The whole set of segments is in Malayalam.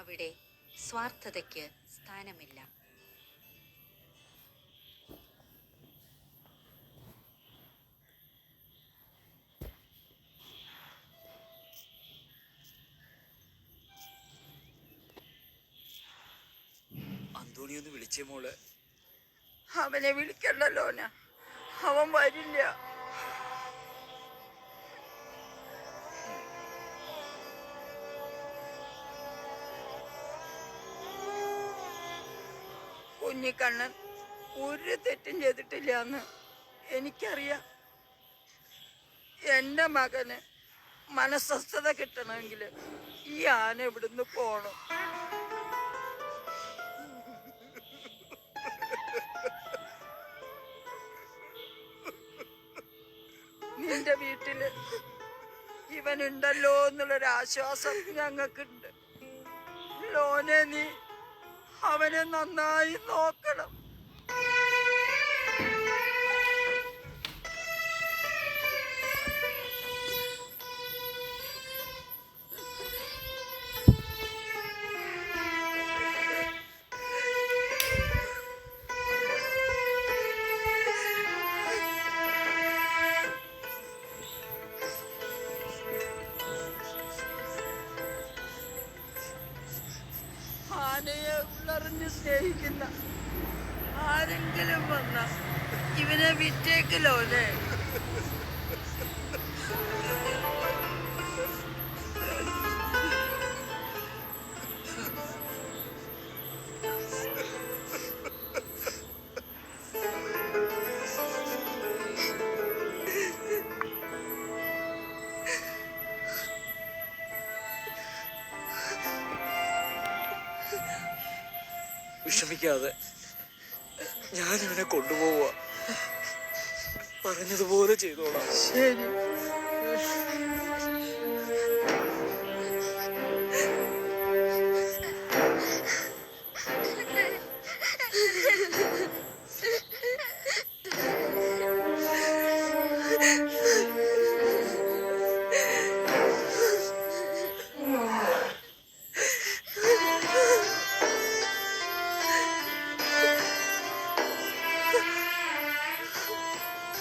അവിടെ സ്വാർത്ഥതയ്ക്ക് സ്ഥാനമില്ല. അന്തോണി ഒന്ന് വിളിച്ചേ മോളെ. അവനെ വിളിക്കണ്ടല്ലോ, അവൻ വരില്ല. കുഞ്ഞിക്കണ്ണൻ ഒരു തെറ്റും ചെയ്തിട്ടില്ല എന്ന് എനിക്കറിയാം. എൻ്റെ മകന് മനസ്വസ്ഥത കിട്ടണമെങ്കിൽ ഈ ആന ഇവിടുന്ന് പോണം. നിന്റെ വീട്ടില് ഇവനുണ്ടല്ലോ എന്നുള്ളൊരാശ്വാസം ഞങ്ങൾക്കുണ്ട്. ലോനെ, നീ അവനെ നന്നായി നോക്കണം. ആനയെ ഉള്ളറിഞ്ഞ് സ്നേഹിക്കുന്ന ആരെങ്കിലും വന്ന ഇവനെ വിറ്റേക്കലോനെ. വിഷമിക്കാതെ ഞാനിവനെ കൊണ്ടുപോവുക. പറഞ്ഞതുപോലെ ചെയ്തോളാം. ശരി.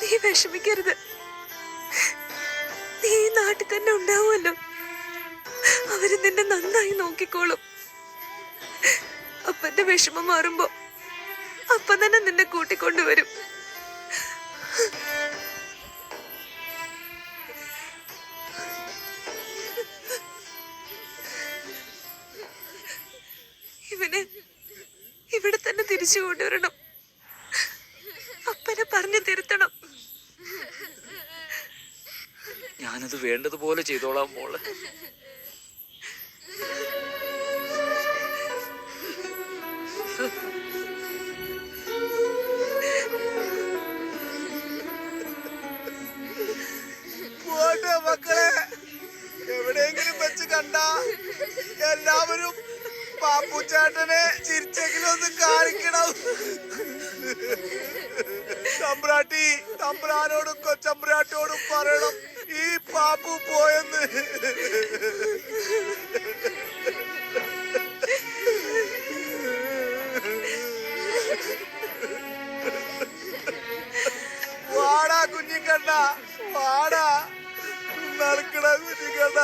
നീ വിഷമിക്കരുത്. നീ ഈ നാട്ടിൽ തന്നെ ഉണ്ടാവുമല്ലോ. അവര് നിന്നെ നന്നായി നോക്കിക്കോളും. അപ്പന്റെ വിഷമം മാറുമ്പോ അപ്പൻ തന്നെ നിന്നെ കൂട്ടിക്കൊണ്ടുവരും. ഇവനെ ഇവിടെ തന്നെ തിരിച്ചു കൊണ്ടുവരണം. അപ്പനെ പറഞ്ഞു തിരുത്തണം. ഞാനത് വേണ്ടതുപോലെ ചെയ്തോളാം മോളെ. മക്കളെ, എവിടെയെങ്കിലും വെച്ച് കണ്ട എല്ലാവരും പാപ്പുച്ചേട്ടനെ ചിരിച്ചെങ്കിലും ഒന്ന് കാണിക്കണം. തമ്പ്രാട്ടി തമ്പ്രാനോടും കൊച്ചമ്പ്രാട്ടിയോടും പറയണം ഈ പാപ്പു പോയെന്ന്. വാടാ കുഞ്ഞിക്കണ്ണ, വാടാ, നടക്കണ കുഞ്ഞിക്കണ്ണ.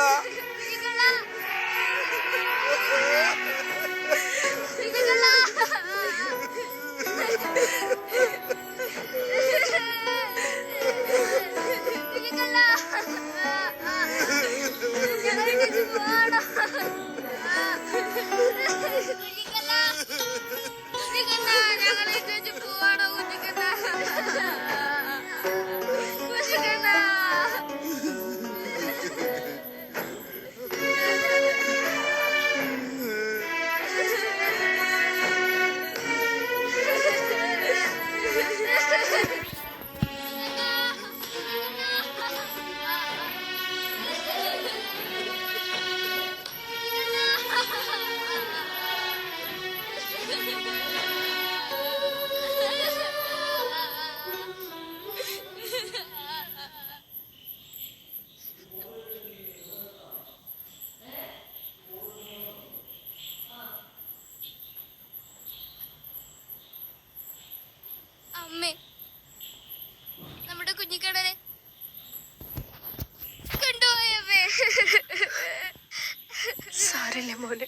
സാരല്ല മോനെ.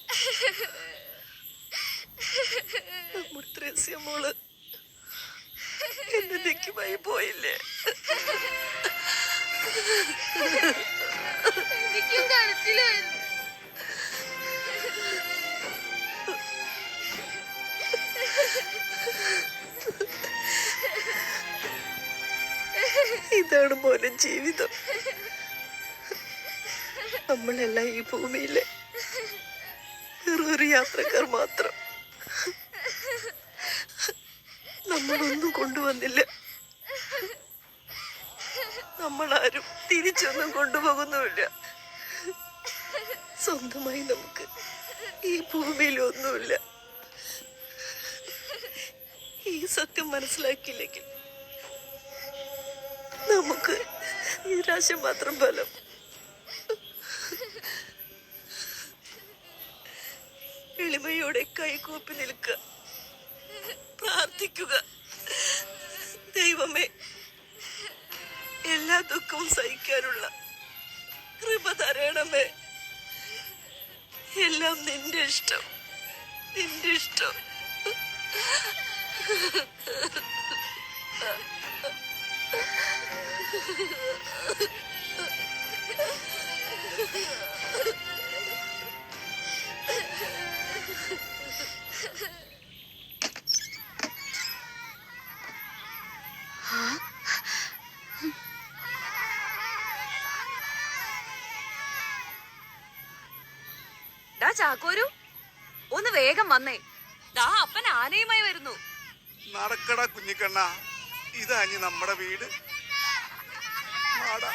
നമ്മുടെ ത്രേസ്യ മോള് എന്നേക്കുമായി പോയില്ലേ? എനിക്കും കരച്ചിലായിരുന്നു. ഇതാണ് മോനെ ജീവിതം. നമ്മളെല്ലാം ഈ ഭൂമിയിലെ വെറൊരു യാത്രക്കാർ മാത്രം. നമ്മളൊന്നും കൊണ്ടുവന്നില്ല, നമ്മളാരും തിരിച്ചൊന്നും കൊണ്ടുപോകുന്നുമില്ല. സ്വന്തമായി നമുക്ക് ഈ ഭൂമിയിൽ ഒന്നുമില്ല. ഈ സത്യം മനസ്സിലാക്കിയില്ലെങ്കിൽ നമുക്ക് നിരാശ മാത്രം ഫലം. എളിമയോടെ കൈകൂപ്പി നിൽക്കുക, പ്രാർത്ഥിക്കുക. ദൈവമേ, എല്ലാ ദുഃഖവും സഹിക്കാനുള്ള കൃപ തരണമേ. എല്ലാം നിന്റെ ഇഷ്ടം, നിന്റെ ഇഷ്ടം. ഡാ ചാക്കോരു, ഒന്ന് വേഗം വന്നേ. ദാ അപ്പൻ ആനയുമായി വരുന്നു. നടക്കടാ കുഞ്ഞിക്കണ്ണ, ഇതാ ഇനി നമ്മുടെ വീട്. വാടാ.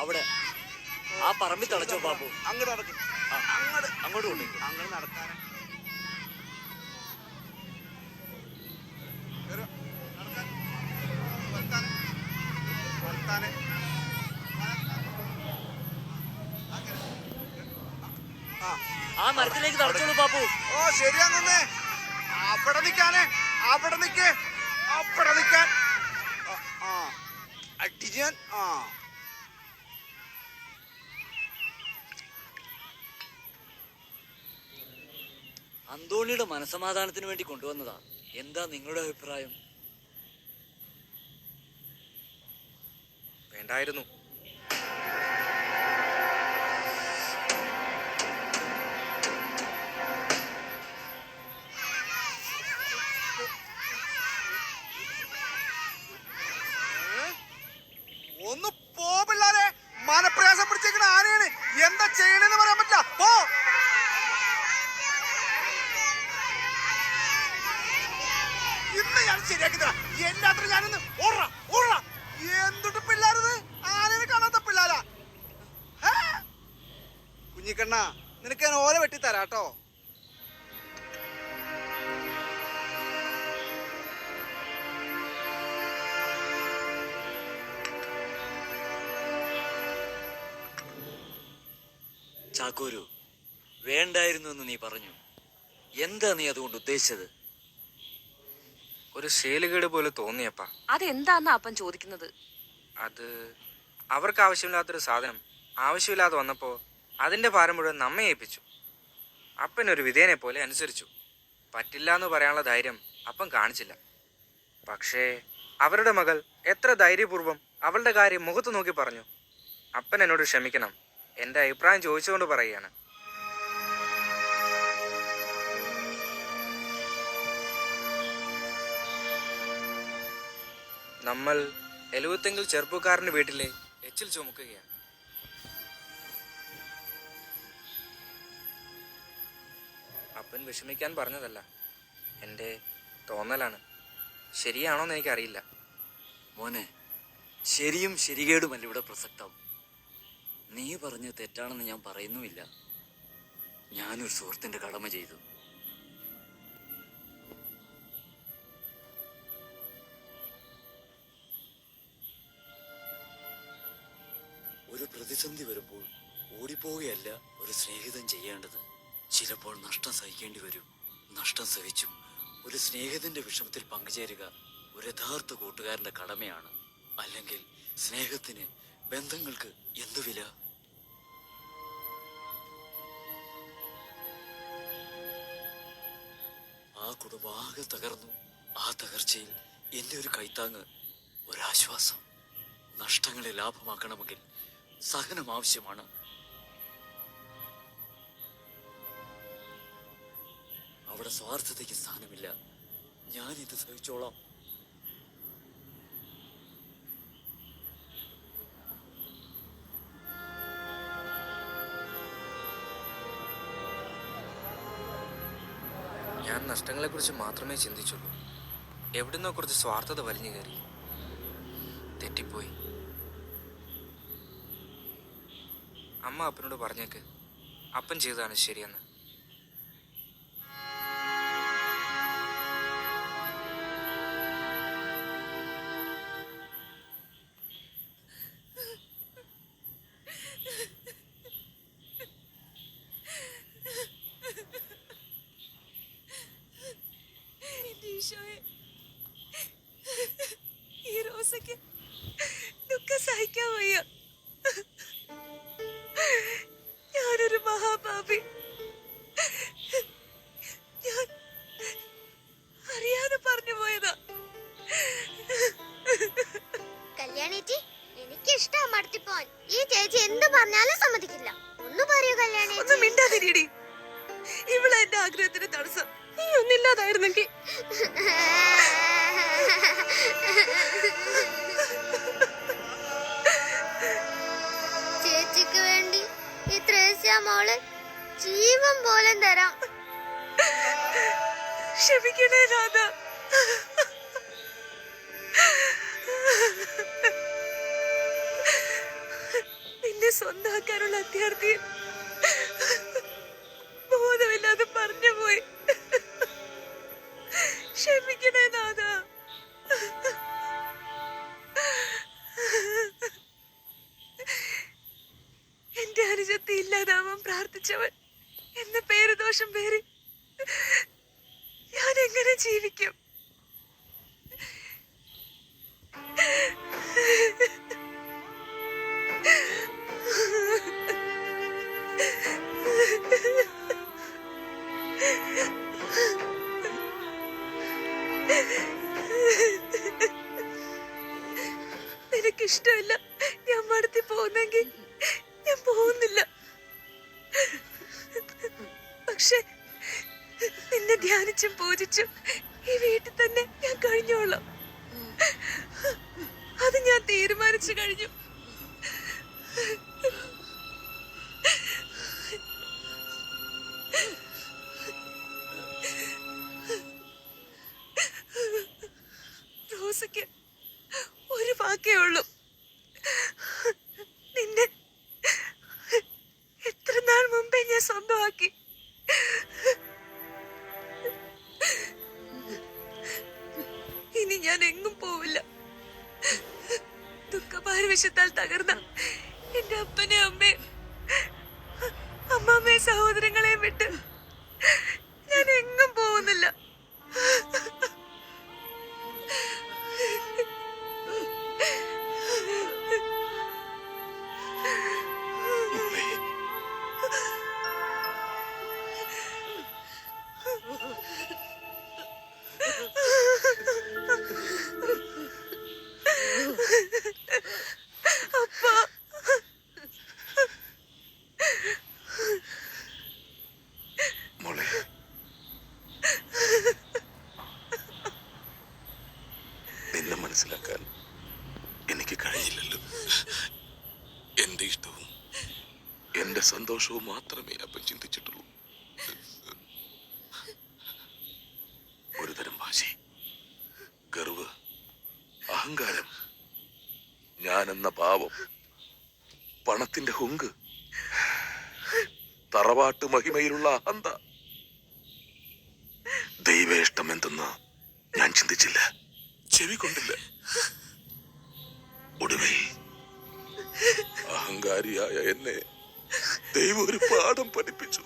അവിടെ ആ പറമ്പിൽ തളച്ചോ ബാബു. അങ്ങോട്ട് നടക്കും, അങ്ങോട്ട് കൊണ്ടു. അങ്ങനെ നടക്കാനെ. നടക്കാൻ. വർത്താനെ. വർത്താനെ. ആ മരത്തിലേക്ക് തളച്ചോളൂ ബാബു. ഓ ശരിയാന്നേ. അവിടെ നിൽക്കാനേ, അവിടെ നിൽക്കേ, അവിടെ നിൽക്കാൻ. അടിച്ചാൻ. അന്തോണിയുടെ മനസമാധാനത്തിന് വേണ്ടി കൊണ്ടുവന്നതാ. എന്താ നിങ്ങളുടെ അഭിപ്രായം? വേണ്ടായിരുന്നു. ഒന്ന് പോ പിള്ളാരെ, മനപ്രയാസം പിടിച്ചേക്കണ ആനയാണ്. എന്താ ചെയ്യണെന്ന് പറയാൻ പറ്റില്ല. പോ. ഇന്ന് ഞാൻ ശരിയാക്കി തരാം. എല്ലാത്തിനും ഞാനിന്ന് ഓടാ ഓടാ. എന്തുട്ട് പിള്ളേരത്? ആനയെ കാണാത്ത പിള്ളേരാ. കുഞ്ഞിക്കണ്ണ, നിനക്ക് ഞാൻ ഓല വെട്ടി തരാട്ടോ. ചാക്കോരു, വേണ്ടായിരുന്നു എന്ന് നീ പറഞ്ഞു. എന്താ നീ അതുകൊണ്ട് ഉദ്ദേശിച്ചത്? ഒരു ശീലകേട് പോലെ തോന്നിയപ്പാ. അതെന്താന്നാ അപ്പൻ ചോദിക്കുന്നത്? അത് അവർക്ക് ആവശ്യമില്ലാത്തൊരു സാധനം ആവശ്യമില്ലാതെ വന്നപ്പോൾ അതിൻ്റെ ഭാരം മുഴുവൻ നമ്മെ ഏൽപ്പിച്ചു. അപ്പനൊരു വിധേയനെ പോലെ അനുസരിച്ചു. പറ്റില്ല എന്ന് പറയാനുള്ള ധൈര്യം അപ്പൻ കാണിച്ചില്ല. പക്ഷേ അവരുടെ മകൾ എത്ര ധൈര്യപൂർവ്വം അവളുടെ കാര്യം മുഖത്ത് നോക്കി പറഞ്ഞു. അപ്പൻ എന്നോട് ക്ഷമിക്കണം. എൻ്റെ അഭിപ്രായം ചോദിച്ചുകൊണ്ട് പറയുകയാണ്. നമ്മൾ എലുവത്തെങ്കിൽ ചെറുപ്പക്കാരൻ്റെ വീട്ടിലെ എച്ചിൽ ചുമക്കുകയാണ്. അപ്പൻ വിഷമിക്കാൻ പറഞ്ഞതല്ല, എൻ്റെ തോന്നലാണ്. ശരിയാണോന്ന് എനിക്കറിയില്ല. മോനെ, ശരിയും ശരികേടുമല്ല ഇവിടെ പ്രസക്തം. നീ പറഞ്ഞ് തെറ്റാണെന്ന് ഞാൻ പറയുന്നുമില്ല. ഞാനൊരു സുഹൃത്തിന്റെ കടമ ചെയ്തു. ഒരു പ്രതിസന്ധി വരുമ്പോൾ ഓടി ഓടിപ്പോവുകയല്ല ഒരു സ്നേഹിതൻ ചെയ്യേണ്ടത്. ചിലപ്പോൾ നഷ്ടം സഹിക്കേണ്ടി വരും. നഷ്ടം സഹിച്ചും ഒരു സ്നേഹിതന്റെ വിഷമത്തിൽ പങ്കുചേരുക ഒരു യഥാർത്ഥ കൂട്ടുകാരന്റെ കടമയാണ്. അല്ലെങ്കിൽ സ്നേഹത്തിന്, ബന്ധങ്ങൾക്ക് എന്തു വില? ആ കുടുംബം ആകെ തകർന്നു. ആ തകർച്ചയിൽ എന്റെ ഒരു കൈത്താങ്ങ്, ഒരാശ്വാസം. നഷ്ടങ്ങളെ ലാഭമാക്കണമെങ്കിൽ സഹനം ആവശ്യമാണ്. അവിടെ സ്വാർത്ഥതയ്ക്ക് സ്ഥാനമില്ല. ഞാനിത് സഹിച്ചോളാം. ഞാൻ നഷ്ടങ്ങളെക്കുറിച്ച് മാത്രമേ ചിന്തിച്ചുള്ളൂ. എവിടുന്നോ കുറച്ച് സ്വാർത്ഥത വലിഞ്ഞു കയറി. തെറ്റിപ്പോയി. അമ്മ അപ്പനോട് പറഞ്ഞേക്ക് അപ്പൻ ചെയ്തതാണ് ശരിയെന്ന്. എന്റെ ഈശോയെ, ഈ റോസയ്ക്ക് ദുഃഖം സഹിക്കാൻ വയ്യ. ഞാനൊരു മഹാപാപി. ഞാൻ അറിയാതെ പറഞ്ഞു പോയതാ. കല്യാണേച്ചി, എനിക്ക് ഇഷ്ടാ മടത്തിപ്പോൻ. ഈ ചേച്ചി എന്ത് പറഞ്ഞാലും സമ്മതിക്കില്ല. ഒന്ന് പറയൂ കല്യാണേച്ചി. ഒന്നും മിണ്ടാതിരിയടി. ഇവളെ എന്റെ ആഗ്രഹത്തിന് തടസ്സം. നീ ഒന്നില്ലാതായിരുന്നെങ്കിൽ. ചേച്ചിക്ക് വേണ്ടി ഈ ത്രേസ്യ മോള് ജീവൻ പോലും തരാം. ക്ഷമിക്കണേ രാധ. നിന്നെ സ്വന്തമാക്കാനുള്ള അത്യാർത്ഥിയിൽ ബോധമില്ലാതെ പറഞ്ഞു പോയി. ക്ഷമിക്കണേ നാഥ. എന്റെ അനുജത്തെ ഇല്ലാതാവാൻ പ്രാർത്ഥിച്ചവൻ എന്ന പേരുദോഷം പേര് ഞാൻ എങ്ങനെ ജീവിക്കും? നിനക്കിഷ്ടമില്ല ഞാൻ മടത്തി പോകുന്നെങ്കിൽ ഞാൻ പോകുന്നില്ല. പക്ഷെ നിന്നെ ധ്യാനിച്ചും പൂജിച്ചും ഈ വീട്ടിൽ തന്നെ ഞാൻ കഴിഞ്ഞോളാം. അത് ഞാൻ തീരുമാനിച്ചു കഴിഞ്ഞു. റോസയ്ക്ക് ഒരു വാക്കേ ഉള്ളൂ. നിന്നെ എത്ര നാൾ മുമ്പേ ഞാൻ സ്വന്തമാക്കി. ഇനി ഞാൻ എങ്ങും പോവില്ല. ദുഃഖപാരവശത്താൽ തകർന്ന എന്റെ അപ്പനെ, അമ്മയും അമ്മാമ്മയും സഹോദരങ്ങളെയും വിട്ട് ഞാൻ എങ്ങും പോകുന്നില്ല. അപ്പാ, മോളെ, നിന്നെ മനസ്സിലാക്കാൻ എനിക്ക് കഴിഞ്ഞില്ലല്ലോ. എന്റെ ഇഷ്ടവും എന്റെ സന്തോഷവും മാത്രമേ അപ്പൻ ചിന്തിച്ചിട്ടുള്ളൂ. ഒരുതരം വാശി, ഗർവ്, അഹങ്കാരം, ഞാനെന്ന ഭാവം, പണത്തിന്റെ ഹുങ്ക്, തറവാട്ട് മഹിമയിലുള്ള അഹന്ത. ദൈവേഷ്ടം എന്തെന്ന് ഞാൻ ചിന്തിച്ചില്ല, ചെവി കൊണ്ടില്ല. ഒടുവിൽ അഹങ്കാരിയായ എന്നെ ദൈവം ഒരു പാഠം പഠിപ്പിച്ചു.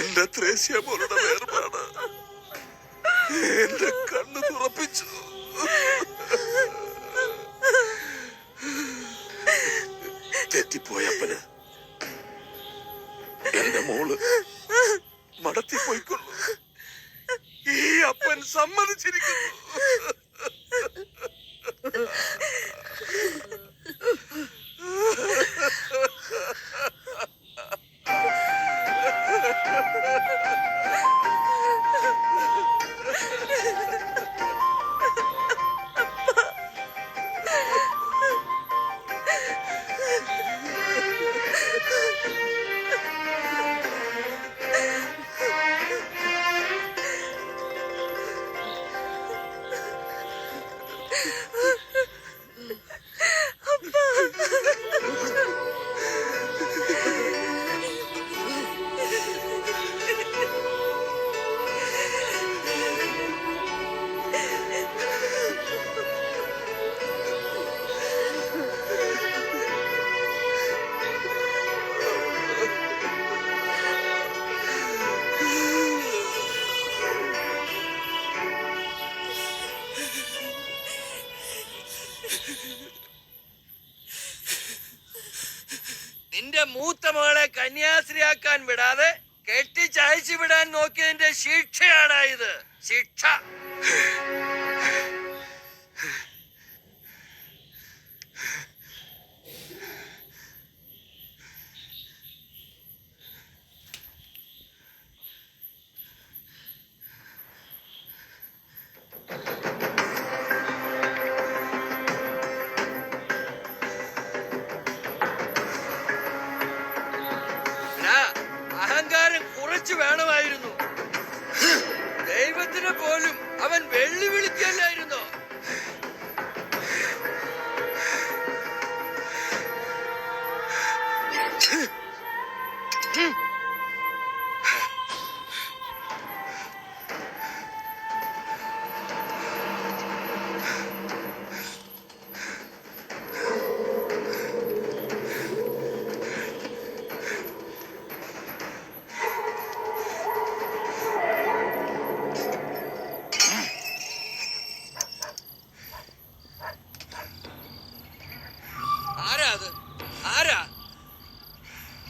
എന്റെ ത്രേസ്യമോളുടെ വേർപാട് എന്റെ കണ്ണ് തുറപ്പിച്ചു. തെറ്റിപ്പോയപ്പന് എന്റെ മോള് മടത്തി പോയിക്കൊള്ളു. ഈ അപ്പൻ സമ്മതിച്ചിരിക്കുന്നു. നിന്റെ മൂത്ത മകളെ കന്യാസ്ത്രീയാക്കാൻ വിടാതെ കെട്ടിച്ചയച്ചു വിടാൻ നോക്കിയതിന്റെ ശിക്ഷയാണ് ഇത്. ശിക്ഷ. അഹങ്കാരം കുറച്ചു വേണമായിരുന്നു. ദൈവത്തിന് പോലും അവൻ വെല്ലുവിളിക്കല്ലായിരുന്നോ?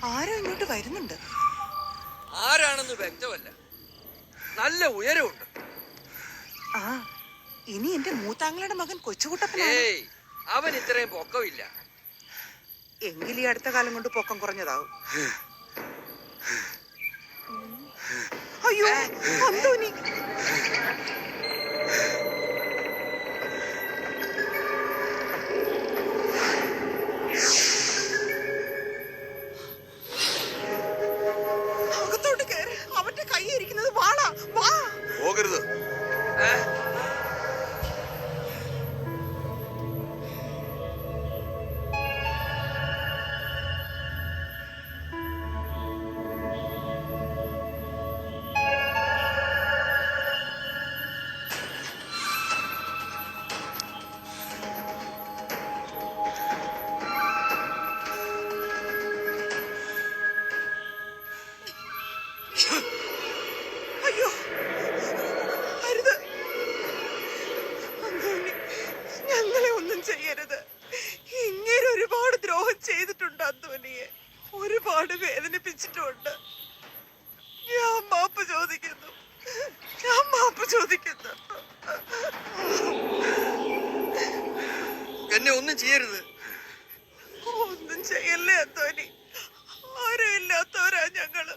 ആരോ ഇങ്ങോട്ട് വരുന്നുണ്ട്. ആരാണെന്ന് വ്യക്തമല്ല. നല്ല ഉയരമുണ്ട്. ആ, ഇനി എന്റെ മൂത്താങ്ങളുടെ മകൻ കൊച്ചുകുട്ടപ്പനാണ്. ഏയ്, അവൻ ഇത്രയും പൊക്കമില്ല. എങ്കിൽ ഈ അടുത്ത കാലം കൊണ്ട് പൊക്കം കുറഞ്ഞതാവും. അയ്യോ, അന്തോനി. അകത്തോട്ട് കയറി. അവന്റെ കൈ ഇരിക്കുന്നത് വാളാ. വാ. പോകരുത്. അയ്യോ, അരുത്. അന്തോണി, ഞങ്ങളെ ഒന്നും ചെയ്യരുത്. ഇങ്ങനെ ഒരുപാട് ദ്രോഹം ചെയ്തിട്ടുണ്ട് അന്തോണിയെ. ഒരുപാട് വേദനിപ്പിച്ചിട്ടുണ്ട്. ഞാൻ മാപ്പ് ചോദിക്കുന്നു. ഞാൻ മാപ്പ് ചോദിക്കുന്നു. എന്നെ ഒന്നും ചെയ്യരുത്. ഒന്നും ചെയ്യല്ലേ അന്തോനി. ആരും ഇല്ലാത്തവരാ ഞങ്ങള്.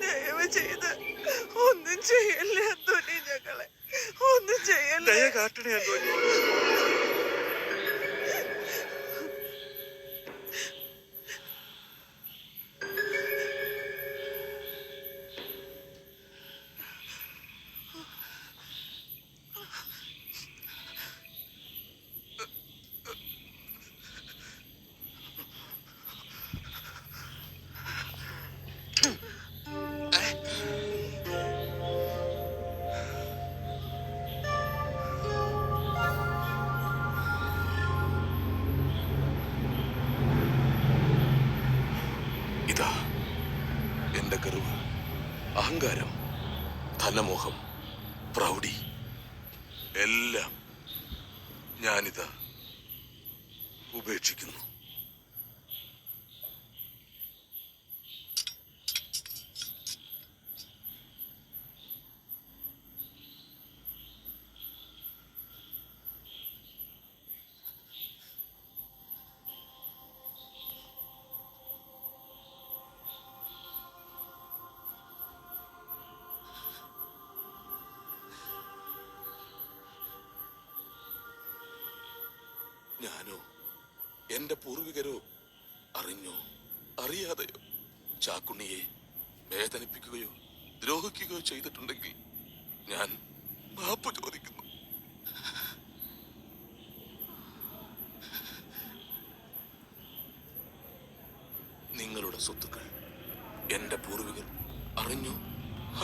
ദയവ് ചെയ്ത് ഒന്നും ചെയ്യല്ലേ അന്തോനി. ഞങ്ങളെ ഒന്നും ചെയ്യല്ലേ. ദയ കാട്ടണേ അന്തോനി. എന്റെ ഗർവ്, അഹങ്കാരം, ധനമോഹം, പ്രൗഢി എല്ലാം ഞാനിതാ ഉപേക്ഷിക്കുന്നു. ഞാനോ എന്റെ പൂർവികരോ അറിഞ്ഞോ അറിയാതെയോ ചാക്കുണ്ണിയെ വേദനിപ്പിക്കുകയോ ദ്രോഹിക്കുകയോ ചെയ്തിട്ടുണ്ടെങ്കിൽ ഞാൻ മാപ്പ് ചോദിക്കുന്നു. നിങ്ങളുടെ സ്വത്തുക്കൾ എന്റെ പൂർവികർ അറിഞ്ഞോ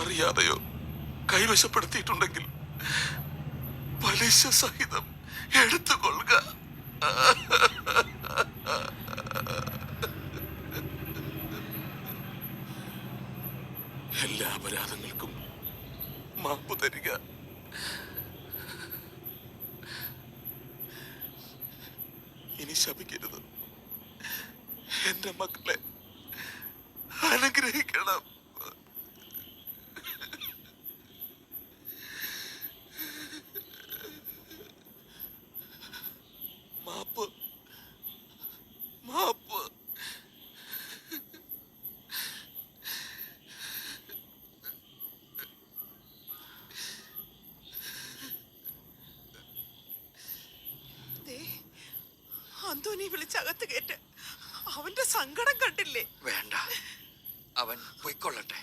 അറിയാതെയോ കൈവശപ്പെടുത്തിയിട്ടുണ്ടെങ്കിൽ പലിശ സഹിതം എടുത്തുകൊള്ളുക. എല്ലാ അപരാധങ്ങൾക്കും മാപ്പ് തരിക. ഇനി ശപിക്കരുത്. എന്റെ മക്കളെ അനുഗ്രഹിക്കണം. മാപ്പ് മാപ്പ്. അന്തോനി വിളിച്ചകത്ത് കേട്ട് അവന്റെ സങ്കടം കണ്ടില്ലേ? വേണ്ട, അവൻ പൊയ്ക്കൊള്ളട്ടെ.